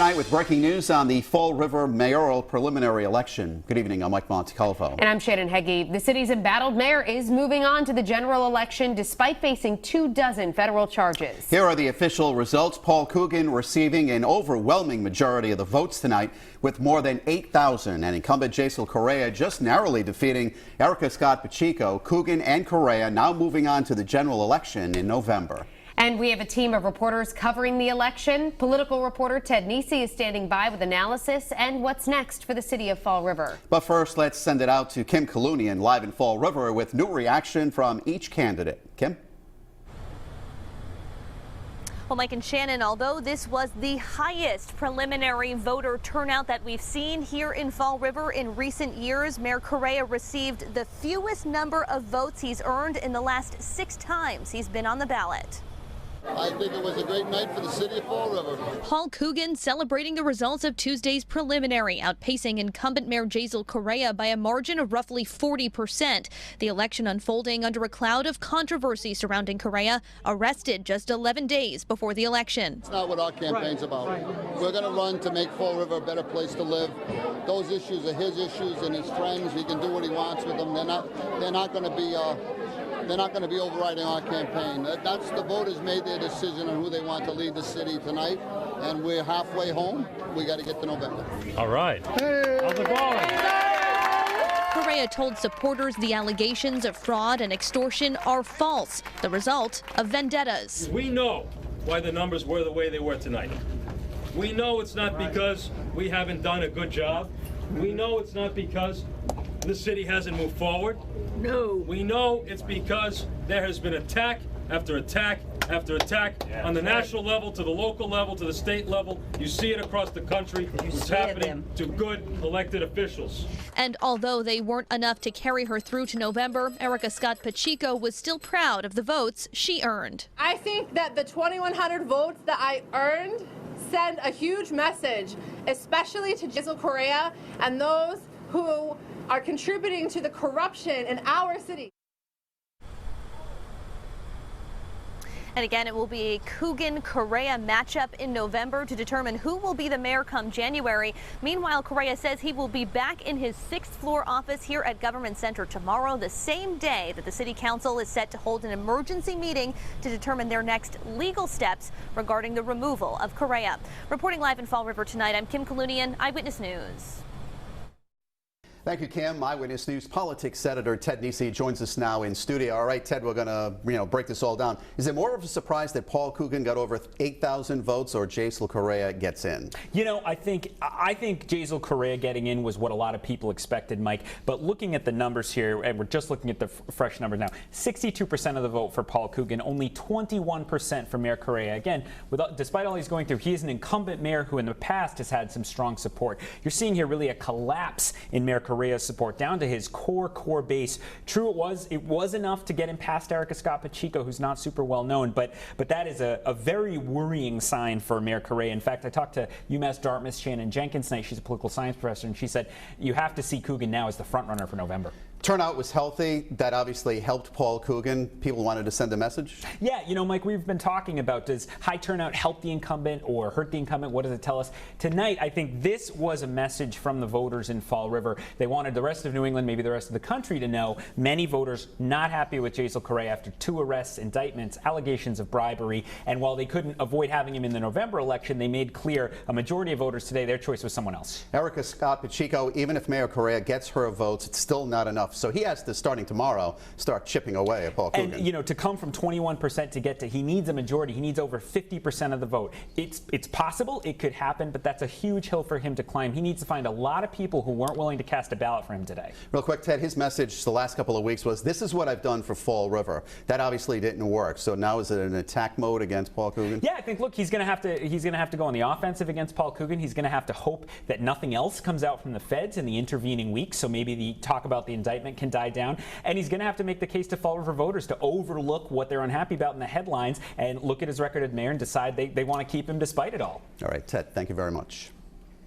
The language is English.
tonight with breaking news on the Fall River mayoral preliminary election. Good evening, I'm Mike Montecalvo. And I'm Shannon Heggie. The city's embattled mayor is moving on to the general election despite facing 24 federal charges. Here are the official results. Paul Coogan receiving an overwhelming majority of the votes tonight with more than 8,000, and incumbent Jasiel Correia just narrowly defeating Erica Scott Pacheco. Coogan and Correia now moving on to the general election in November. And we have a team of reporters covering the election. Political reporter Ted Nesi is standing by with analysis and what's next for the city of Fall River. But first, let's send it out to Kim Kalunian live in Fall River with new reaction from each candidate. Kim? Well, Mike and Shannon, although this was the highest preliminary voter turnout that we've seen here in Fall River in recent years, Mayor Correia received the fewest number of votes he's earned in the last 6 times he's been on the ballot. I think it was a great night for the city of Fall River. Paul Coogan celebrating the results of Tuesday's preliminary, outpacing incumbent Mayor Jasiel Correia by a margin of roughly 40%. The election unfolding under a cloud of controversy surrounding Correia, arrested just 11 days before the election. It's not what our campaign's about. We're going to run to make Fall River a better place to live. Those issues are his issues and his friends. He can do what he wants with them. They're not going to be overriding our campaign. That's the voters made their decision on who they want to lead the city tonight, and we're halfway home. We got to get to November. All right. Hey. How's it going? Correia told supporters the allegations of fraud and extortion are false, the result of vendettas. We know why the numbers were the way they were tonight. We know it's not because we haven't done a good job. We know it's not because the city hasn't moved forward. No. We know it's because there has been attack after attack after attack on the national level, to the local level, to the state level. You see it across the country. It's happening to good elected officials. And although they weren't enough to carry her through to November, Erica Scott Pacheco was still proud of the votes she earned. I think that the 2,100 votes that I earned send a huge message, especially to Jasiel Correia and those who are contributing to the corruption in our city. And again, it will be a Coogan-Correia matchup in November to determine who will be the mayor come January. Meanwhile, Correia says he will be back in his 6th floor office here at Government Center tomorrow, the same day that the City Council is set to hold an emergency meeting to determine their next legal steps regarding the removal of Correia. Reporting live in Fall River tonight, I'm Kim Kalunian, Eyewitness News. Thank you, Kim. Eyewitness News politics Senator Ted Nesi joins us now in studio. All right, Ted, we're going to break this all down. Is it more of a surprise that Paul Coogan got over 8,000 votes or Jasiel Correia gets in? You know, I think Jasiel Correia getting in was what a lot of people expected, Mike. But looking at the numbers here, and we're just looking at the fresh numbers now, 62% of the vote for Paul Coogan, only 21% for Mayor Correia. Again, despite all he's going through, he is an incumbent mayor who in the past has had some strong support. You're seeing here really a collapse in Mayor Correia's support down to his core base. True, it was enough to get him past Erica Scott Pacheco, who's not super well known, but that is a very worrying sign for Mayor Correia. In fact, I talked to UMass Dartmouth's Shannon Jenkins tonight. She's a political science professor, and she said you have to see Coogan now as the front runner for November. Turnout was healthy. That obviously helped Paul Coogan. People wanted to send a message. Yeah, you know, Mike, we've been talking about, does high turnout help the incumbent or hurt the incumbent? What does it tell us? Tonight, I think this was a message from the voters in Fall River. They wanted the rest of New England, maybe the rest of the country, to know many voters not happy with Jasiel Correia after 2 arrests, indictments, allegations of bribery. And while they couldn't avoid having him in the November election, they made clear a majority of voters today, their choice was someone else. Erica Scott Pacheco, even if Mayor Correia gets her votes, it's still not enough. So he has to, starting tomorrow, start chipping away at Paul Coogan. And, you know, to come from 21% to get to, he needs a majority. He needs over 50% of the vote. It's possible, it could happen, but that's a huge hill for him to climb. He needs to find a lot of people who weren't willing to cast a ballot for him today. Real quick, Ted, his message the last couple of weeks was, this is what I've done for Fall River. That obviously didn't work. So now is it an attack mode against Paul Coogan? Yeah, I think, look, he's going to have to go on the offensive against Paul Coogan. He's going to have to hope that nothing else comes out from the feds in the intervening weeks, so maybe the talk about the indictment can die down. And he's going to have to make the case to Fall River voters to overlook what they're unhappy about in the headlines and look at his record as mayor and decide they want to keep him despite it all. All right, Ted, thank you very much.